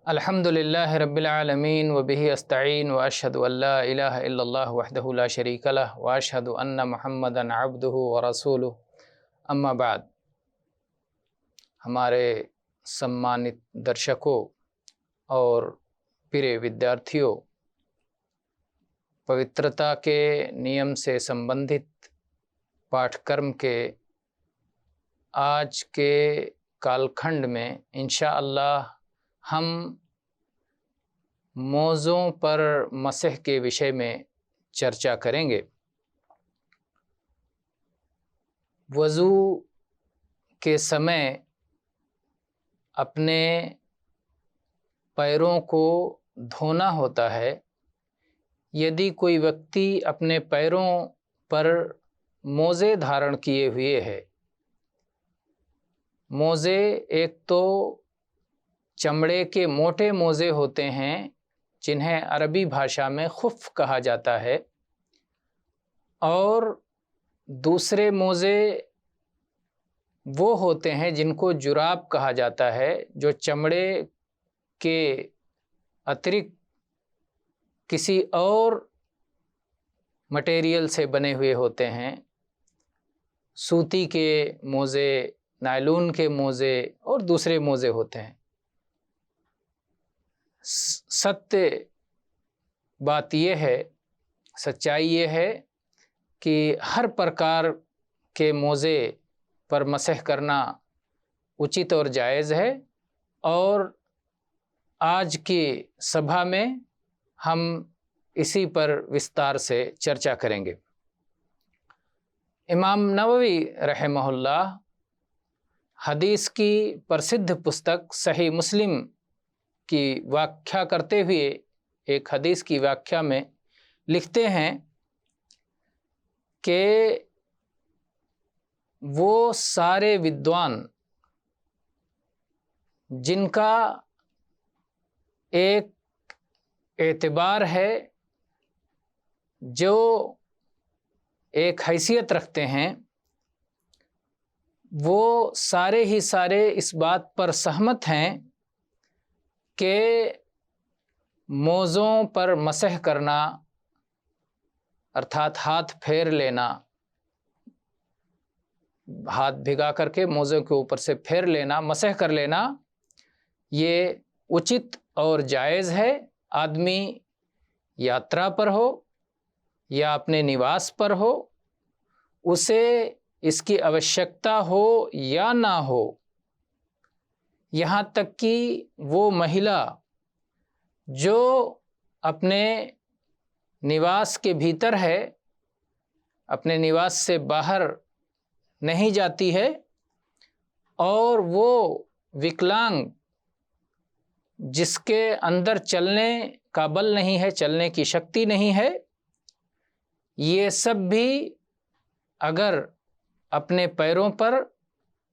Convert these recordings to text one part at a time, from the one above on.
الحمد للہ رب العالمین وبہ استعین واشہد ان لا الہ الا اللہ وحدہ لا شریک لہ واشہد ان محمدا عبدہ ورسولہ اما بعد۔ ہمارے سمانت درشکوں اور پیارے ودیارتھیوں، پوترتا کے نیم سے سمبندھت پاٹھ کرم کے آج کے کال کھنڈ میں انشاءاللہ ہم موضوع پر مسح کے وشے میں چرچا کریں گے۔ وضو کے سمے اپنے پیروں کو دھونا ہوتا ہے۔ یدی کوئی ویکتی اپنے پیروں پر موزے دھارن کیے ہوئے ہے، موزے ایک تو چمڑے کے موٹے موزے ہوتے ہیں جنہیں عربی بھاشا میں خف کہا جاتا ہے، اور دوسرے موزے وہ ہوتے ہیں جن کو جراب کہا جاتا ہے، جو چمڑے کے اترکت کسی اور مٹیریل سے بنے ہوئے ہوتے ہیں۔ سوتی کے موزے، نائلون کے موزے اور دوسرے موزے ہوتے ہیں۔ ستیہ بات یہ ہے، سچائی یہ ہے کہ ہر پرکار کے موزے پر مسح کرنا اچت اور جائز ہے، اور آج کی سبھا میں ہم اسی پر وستار سے چرچا کریں گے۔ امام نووی رحمہ اللہ حدیث کی پرسدھ پستک صحیح مسلم کی واخیا کرتے ہوئے ایک حدیث کی واخیا میں لکھتے ہیں کہ وہ سارے ودوان جن کا ایک اعتبار ہے، جو ایک حیثیت رکھتے ہیں، وہ سارے ہی سارے اس بات پر سہمت ہیں کہ موزوں پر مسح کرنا ارتھات ہاتھ پھیر لینا، ہاتھ بھگا کر کے موزوں کے اوپر سے پھیر لینا، مسح کر لینا، یہ اچت اور جائز ہے۔ آدمی یاترا پر ہو یا اپنے نواس پر ہو، اسے اس کی آوشکتا ہو یا نہ ہو، یہاں تک کہ وہ مہیلا جو اپنے نواس کے بھیتر ہے، اپنے نواس سے باہر نہیں جاتی ہے، اور وہ وکلانگ جس کے اندر چلنے کا بل نہیں ہے، چلنے کی شکتی نہیں ہے، یہ سب بھی اگر اپنے پیروں پر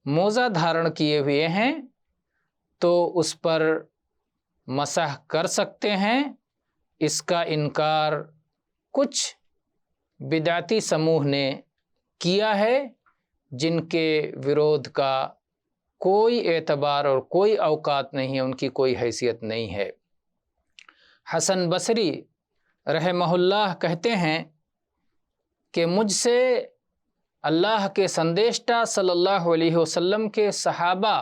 موزہ دھارن کیے ہوئے ہیں تو اس پر مسح کر سکتے ہیں۔ اس کا انکار کچھ بدعتی سموہ نے کیا ہے، جن کے ورودھ کا کوئی اعتبار اور کوئی اوقات نہیں ہے، ان کی کوئی حیثیت نہیں ہے۔ حسن بصری رحمہ اللہ کہتے ہیں کہ مجھ سے اللہ کے سندیشٹا صلی اللہ علیہ وسلم کے صحابہ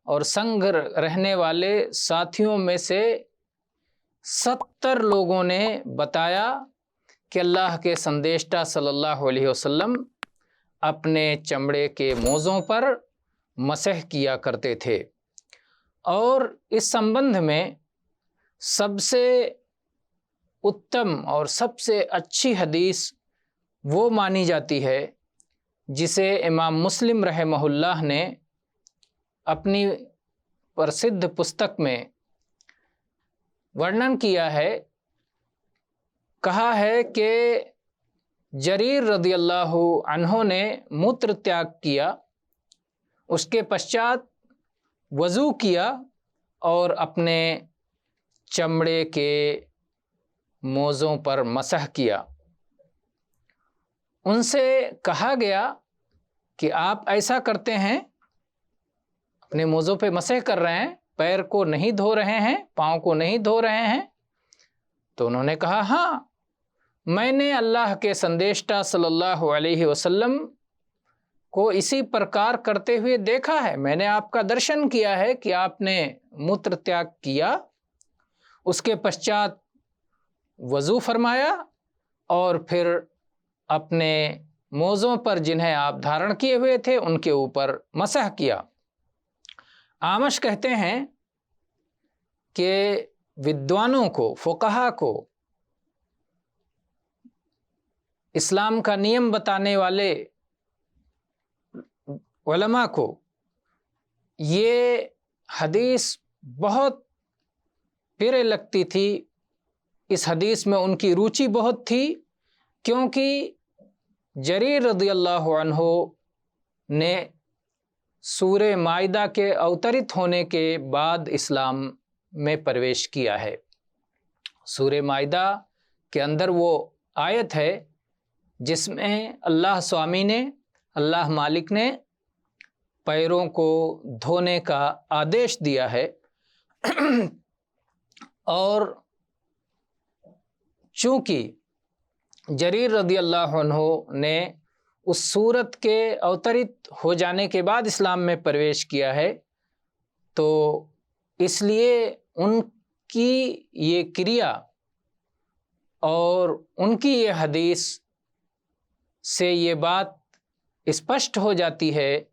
اور سنگ رہنے والے ساتھیوں میں سے 70 لوگوں نے بتایا کہ اللہ کے سندیشٹا صلی اللہ علیہ وسلم اپنے چمڑے کے موزوں پر مسح کیا کرتے تھے، اور اس سمبندھ میں سب سے اتم اور سب سے اچھی حدیث وہ مانی جاتی ہے جسے امام مسلم رحمہ اللہ نے اپنی پرسدھ پستک میں ورنن کیا ہے۔ کہا ہے کہ جریر رضی اللہ عنہ نے موتر تیاگ کیا، اس کے پشچات وضو کیا اور اپنے چمڑے کے موزوں پر مسح کیا۔ ان سے کہا گیا کہ آپ ایسا کرتے ہیں، اپنے موزوں پہ مسح کر رہے ہیں، پیر کو نہیں دھو رہے ہیں، پاؤں کو نہیں دھو رہے ہیں؟ تو انہوں نے کہا ہاں، میں نے اللہ کے سندیشٹا صلی اللہ علیہ وسلم کو اسی پرکار کرتے ہوئے دیکھا ہے، میں نے آپ کا درشن کیا ہے کہ آپ نے موتر تیاگ کیا، اس کے پشچات وضو فرمایا اور پھر اپنے موزوں پر جنہیں آپ دھارن کیے ہوئے تھے ان کے اوپر مسح کیا۔ آمش کہتے ہیں کہ ودوانوں کو، فقہا کو، اسلام کا نیم بتانے والے علماء کو یہ حدیث بہت پیارے لگتی تھی، اس حدیث میں ان کی روچی بہت تھی، کیونکہ جریر رضی اللہ عنہ نے سورہ مائدہ کے اوترت ہونے کے بعد اسلام میں پرویش کیا ہے۔ سورہ مائدہ کے اندر وہ آیت ہے جس میں اللہ سوامی نے، اللہ مالک نے پیروں کو دھونے کا آدیش دیا ہے، اور چونکہ جریر رضی اللہ عنہ نے اس صورت کے اوترت ہو جانے کے بعد اسلام میں پرویش کیا ہے، تو اس لیے ان کی یہ کریا اور ان کی یہ حدیث سے یہ بات اسپشٹ ہو جاتی ہے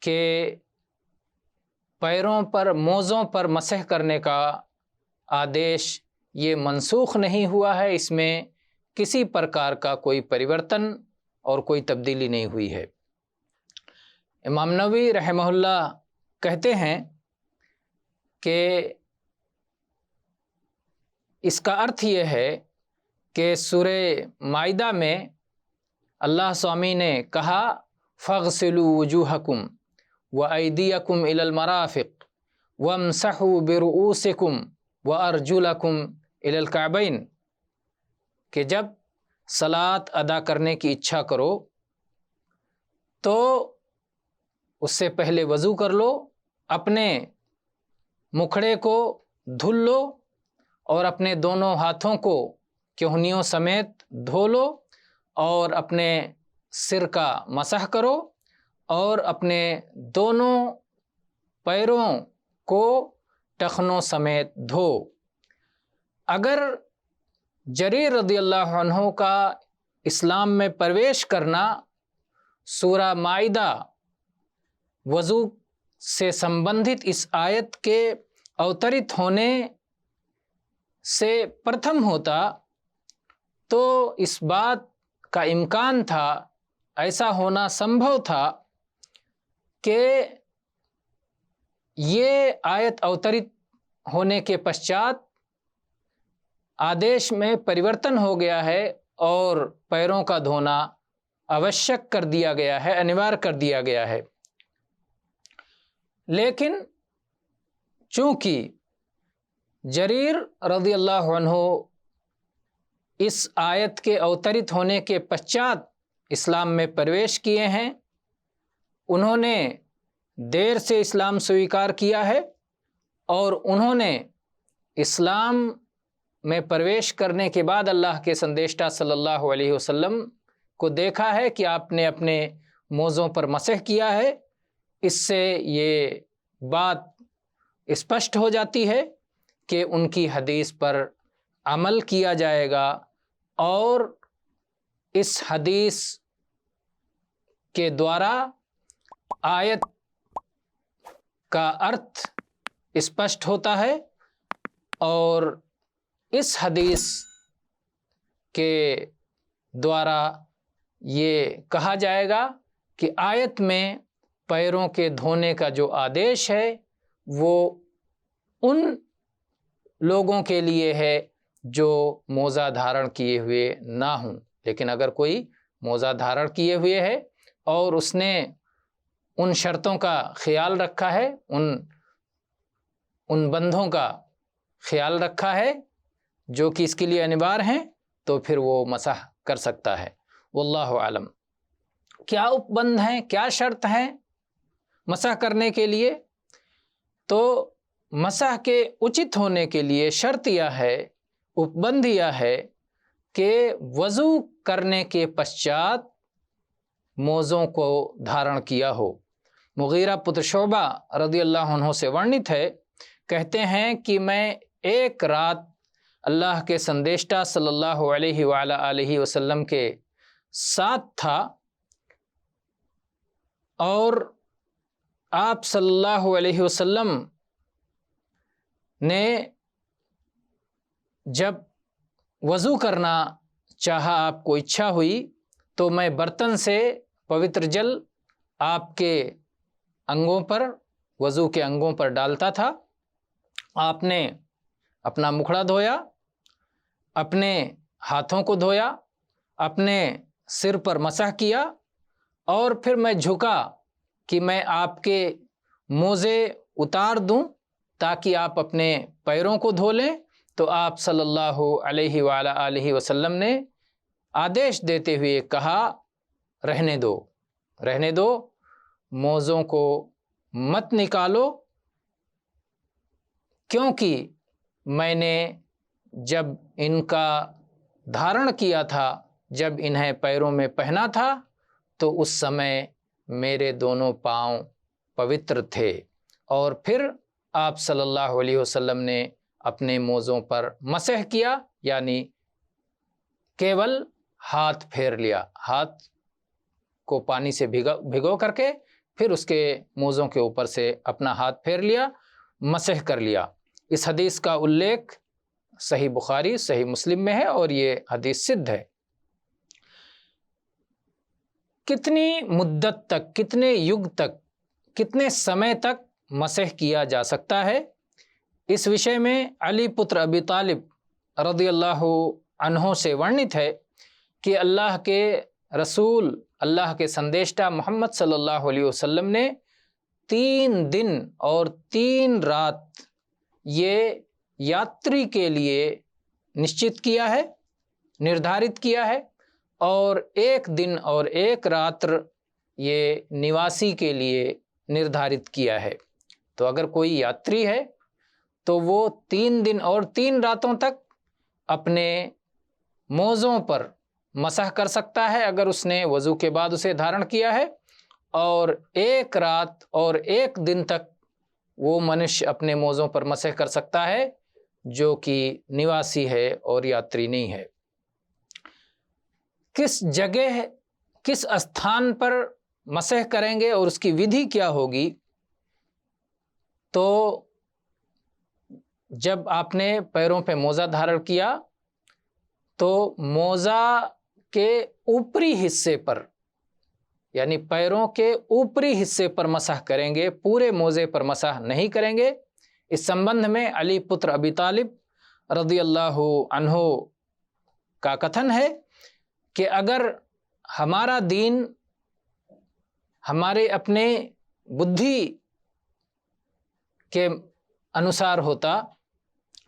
کہ پیروں پر، موزوں پر مسح کرنے کا آدیش یہ منسوخ نہیں ہوا ہے، اس میں کسی پرکار کا کوئی پریورتن اور کوئی تبدیلی نہیں ہوئی ہے۔ امام نووی رحمہ اللہ کہتے ہیں کہ اس کا ارتھ یہ ہے کہ سورہ مائدہ میں اللہ سوامی نے کہا فَاغْسِلُوا وُجُوهَكُمْ وَأَيْدِيَكُمْ إِلَى الْمَرَافِقِ وَامْسَحُوا بِرُؤُوسِكُمْ وَأَرْجُلَكُمْ إِلَى الْكَعْبَيْنِ، کہ جب صلاۃ ادا کرنے کی اچھا کرو تو اس سے پہلے وضو کر لو، اپنے مکھڑے کو دھل لو اور اپنے دونوں ہاتھوں کو کہنیوں سمیت دھو لو اور اپنے سر کا مسح کرو اور اپنے دونوں پیروں کو ٹخنوں سمیت دھو۔ اگر جریر رضی اللہ عنہ کا اسلام میں پرویش کرنا سورہ مائدہ وضو سے سمبندھت اس آیت کے اوترت ہونے سے پرتھم ہوتا تو اس بات کا امکان تھا، ایسا ہونا سمبھو تھا کہ یہ آیت اوترت ہونے کے پشچات آدیش میں پریورتن ہو گیا ہے اور پیروں کا دھونا آوشک کر دیا گیا ہے، انوار کر دیا گیا ہے۔ لیکن چونکہ جریر رضی اللہ عنہ اس آیت کے اوترت ہونے کے پشچات اسلام میں پرویش کیے ہیں، انہوں نے دیر سے اسلام سویکار کیا ہے اور انہوں نے اسلام میں پرویش کرنے کے بعد اللہ کے سندیشٹا صلی اللہ علیہ وسلم کو دیکھا ہے کہ آپ نے اپنے موزوں پر مسح کیا ہے، اس سے یہ بات اسپشٹ ہو جاتی ہے کہ ان کی حدیث پر عمل کیا جائے گا، اور اس حدیث کے دوارا آیت کا ارتھ اسپشٹ ہوتا ہے، اور اس حدیث کے دوارا یہ کہا جائے گا کہ آیت میں پیروں کے دھونے کا جو آدیش ہے وہ ان لوگوں کے لیے ہے جو موزہ دھارن کیے ہوئے نہ ہوں، لیکن اگر کوئی موزہ دھارن کیے ہوئے ہے اور اس نے ان شرطوں کا خیال رکھا ہے، ان بندھوں کا خیال رکھا ہے جو کہ اس کے لیے انوار ہیں، تو پھر وہ مسح کر سکتا ہے۔ واللہ عالم۔ کیا اپبندھ ہیں، کیا شرط ہیں مسح کرنے کے لیے؟ تو مسح کے اچت ہونے کے لیے شرط یہ ہے، اپبندھ یہ ہے کہ وضو کرنے کے پشچات موزوں کو دھارن کیا ہو۔ مغیرہ پتر شعبہ رضی اللہ عنہ سے ورنت ہے، کہتے ہیں کہ میں ایک رات اللہ کے سندیشٹا صلی اللہ علیہ وآلہ وسلم کے ساتھ تھا، اور آپ صلی اللہ علیہ وسلم نے جب وضو کرنا چاہا، آپ کو اچھا ہوئی، تو میں برتن سے پوتر جل آپ کے انگوں پر، وضو کے انگوں پر ڈالتا تھا۔ آپ نے اپنا مکھڑا دھویا، اپنے ہاتھوں کو دھویا، اپنے سر پر مسح کیا، اور پھر میں جھکا کہ میں آپ کے موزے اتار دوں تاکہ آپ اپنے پیروں کو دھو لیں۔ تو آپ صلی اللہ علیہ وآلہ وسلم نے آدیش دیتے ہوئے کہا، رہنے دو، رہنے دو، موزوں کو مت نکالو، کیونکہ میں نے جب ان کا دھارن کیا تھا، جب انہیں پیروں میں پہنا تھا، تو اس سمے میرے دونوں پاؤں پوتر تھے۔ اور پھر آپ صلی اللہ علیہ وسلم نے اپنے موزوں پر مسح کیا، یعنی کیول ہاتھ پھیر لیا، ہاتھ کو پانی سے بھگو کر کے پھر اس کے موزوں کے اوپر سے اپنا ہاتھ پھیر لیا، مسح کر لیا۔ اس حدیث کا الیکھ صحیح بخاری، صحیح مسلم میں ہے، اور یہ حدیث سدھ ہے۔ کتنی مدت تک، کتنے یگ تک، کتنے سمے تک مسح کیا جا سکتا ہے، اس وشے میں علی پتر ابی طالب رضی اللہ عنہ سے ورنت ہے کہ اللہ کے رسول، اللہ کے سندیشٹا محمد صلی اللہ علیہ وسلم نے 3 دن اور 3 رات یہ یاتری کے لیے نشچت کیا ہے، نردھارت کیا ہے، اور 1 دن اور 1 رات یہ نواسی کے لیے نردھارت کیا ہے۔ تو اگر کوئی یاتری ہے تو وہ 3 دن اور 3 راتوں تک اپنے موزوں پر مسح کر سکتا ہے اگر اس نے وضو کے بعد اسے دھارن کیا ہے، اور 1 رات اور 1 دن تک وہ منش اپنے موزوں پر مسح کر سکتا ہے جو کہ نواسی ہے اور یاتری نہیں ہے۔ کس جگہ، کس استھان پر مسح کریں گے اور اس کی ودھی کیا ہوگی؟ تو جب آپ نے پیروں پہ موزہ دھارن کیا تو موزہ کے اوپری حصے پر، یعنی پیروں کے اوپری حصے پر مسح کریں گے، پورے موزے پر مسح نہیں کریں گے۔ اس سمبندھ میں علی پتر ابی طالب رضی اللہ عنہ کا کتھن ہے کہ اگر ہمارا دین ہمارے اپنے بدھی کے انوسار ہوتا،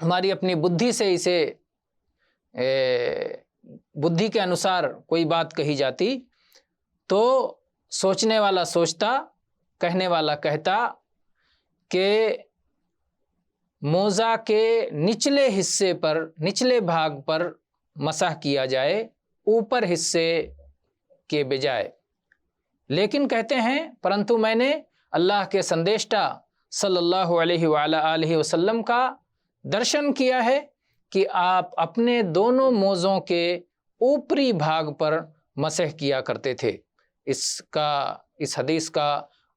ہماری اپنی بدھی سے اسے بدھی کے انوسار کوئی بات کہی جاتی، تو سوچنے والا سوچتا، کہنے والا کہتا کہ موزہ کے نچلے حصے پر، نچلے بھاگ پر مسح کیا جائے، اوپر حصے کے بجائے۔ لیکن کہتے ہیں پرنتو میں نے اللہ کے سندیشٹا صلی اللہ علیہ وآلہ وسلم کا درشن کیا ہے کہ آپ اپنے دونوں موزوں کے اوپری بھاگ پر مسح کیا کرتے تھے۔ اس حدیث کا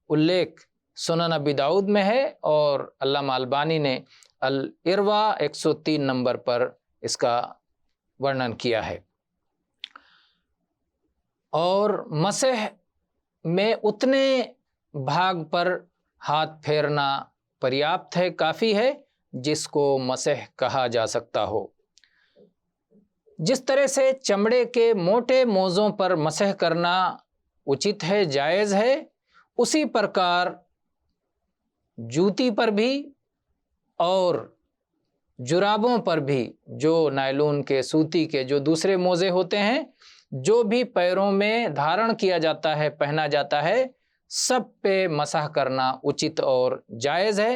الیکھ سنن ابی داؤد میں ہے، اور علامہ البانی نے الاروا 103 نمبر پر اس کا ورنن کیا ہے۔ اور مسح میں اتنے بھاگ پر ہاتھ پھیرنا پریاپت ہے، کافی ہے، جس کو مسح کہا جا سکتا ہو۔ جس طرح سے چمڑے کے موٹے موزوں پر مسح کرنا اچت ہے، جائز ہے، اسی پرکار جوتی پر بھی اور جرابوں پر بھی، جو نائلون کے، سوتی کے جو دوسرے موزے ہوتے ہیں، جو بھی پیروں میں دھارن کیا جاتا ہے، پہنا جاتا ہے، سب پہ مسح کرنا اچت اور جائز ہے۔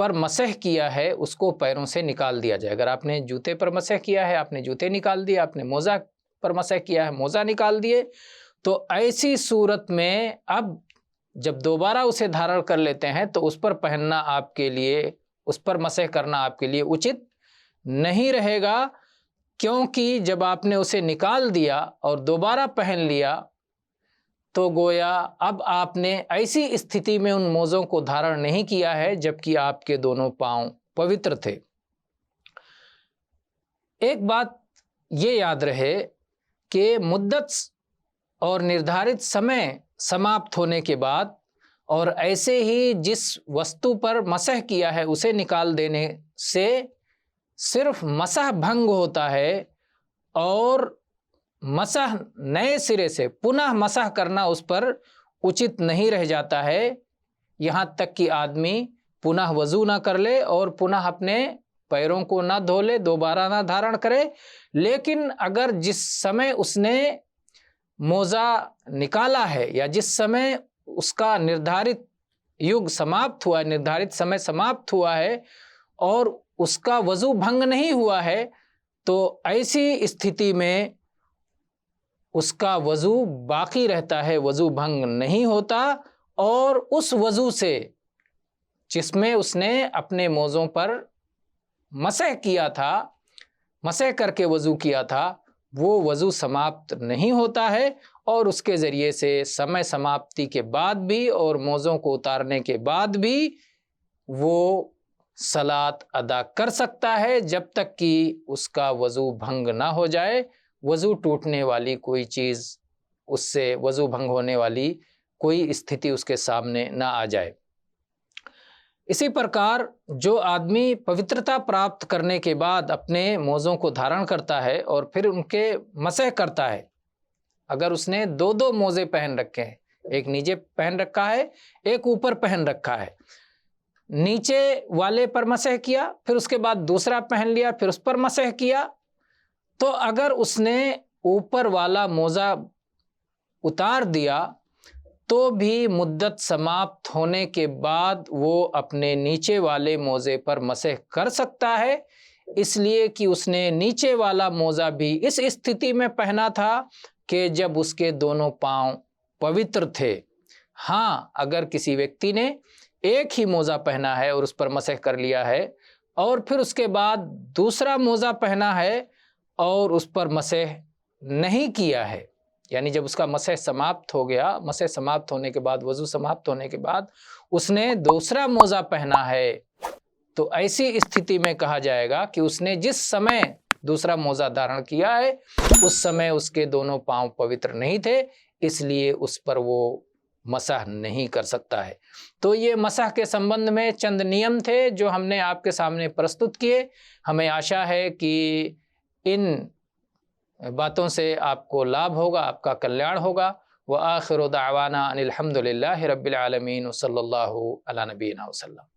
پر مسح کیا ہے اس کو پیروں سے نکال دیا جائے۔ اگر آپ نے جوتے پر مسح کیا ہے، آپ نے جوتے نکال دیے، آپ نے موزہ پر مسح کیا ہے، موزہ نکال دیے، تو ایسی صورت میں اب جب دوبارہ اسے دھارن کر لیتے ہیں تو اس پر پہننا آپ کے لیے، اس پر مسح کرنا آپ کے لیے اچت نہیں رہے گا، کیونکہ جب آپ نے اسے نکال دیا اور دوبارہ پہن لیا تو گویا اب آپ نے ایسی استھتی میں ان موزوں کو دھارن نہیں کیا ہے جبکہ آپ کے دونوں پاؤں پوتر تھے۔ ایک بات یہ یاد رہے کہ مدت اور نردھارت سمے سماپت ہونے کے بعد اور ایسے ہی جس وستو پر مسح کیا ہے اسے نکال دینے سے صرف مسح بھنگ ہوتا ہے اور مسح نئے سرے سے پنہ مسح کرنا اس پر اچت نہیں رہ جاتا ہے، یہاں تک کہ آدمی پنہ وضو نہ کر لے اور پنہ اپنے پیروں کو نہ دھو لے، دوبارہ نہ دھارن کرے۔ لیکن اگر جس سمے اس نے موزہ نکالا ہے یا جس سمے اس کا نردھارت یگ سماپت ہوا ہے، نردھارت سمے سماپت ہوا ہے اور اس کا وضو بھنگ نہیں ہوا ہے، تو ایسی استھتی میں اس کا وضو باقی رہتا ہے، وضو بھنگ نہیں ہوتا، اور اس وضو سے جس میں اس نے اپنے موزوں پر مسح کیا تھا، مسح کر کے وضو کیا تھا، وہ وضو سماپت نہیں ہوتا ہے، اور اس کے ذریعے سے سمے سماپتی کے بعد بھی اور موزوں کو اتارنے کے بعد بھی وہ صلاۃ ادا کر سکتا ہے جب تک کہ اس کا وضو بھنگ نہ ہو جائے، وضو ٹوٹنے والی کوئی چیز، اس سے وضو بھنگ ہونے والی کوئی استھتی اس کے سامنے نہ آ جائے۔ اسی پرکار جو آدمی پوترتا پراپت کرنے کے بعد اپنے موزوں کو دھارن کرتا ہے اور پھر ان کے مسح کرتا ہے، اگر اس نے دو دو موزے پہن رکھے ہیں، ایک نیچے پہن رکھا ہے، ایک اوپر پہن رکھا ہے، نیچے والے پر مسح کیا، پھر اس کے بعد دوسرا پہن لیا، پھر اس پر مسح کیا، تو اگر اس نے اوپر والا موزہ اتار دیا تو بھی مدت سماپت ہونے کے بعد وہ اپنے نیچے والے موزے پر مسح کر سکتا ہے، اس لیے کہ اس نے نیچے والا موزہ بھی اس استھتی میں پہنا تھا کہ جب اس کے دونوں پاؤں پوتر تھے۔ ہاں، اگر کسی ویکتی نے ایک ہی موزہ پہنا ہے اور اس پر مسح کر لیا ہے اور پھر اس کے بعد دوسرا موزہ پہنا ہے اور اس پر مسح نہیں کیا ہے، یعنی جب اس کا مسح سماپت ہو گیا، مسح سماپت ہونے کے بعد، وضو سماپت ہونے کے بعد اس نے دوسرا موزہ پہنا ہے، تو ایسی استھتی میں کہا جائے گا کہ اس نے جس سمے دوسرا موزہ دھارن کیا ہے اس سمے اس کے دونوں پاؤں پوتر نہیں تھے، اس لیے اس پر وہ مسح نہیں کر سکتا ہے۔ تو یہ مسح کے سمبند میں چند نیم تھے جو ہم نے آپ کے سامنے پرستت کیے۔ ہمیں آشا ہے کہ ان باتوں سے آپ کو لابھ ہوگا، آپ کا کلیان ہوگا۔ وآخر دعوانا ان الحمد للہ رب العالمین، وصلی اللہ علی نبینا وسلم۔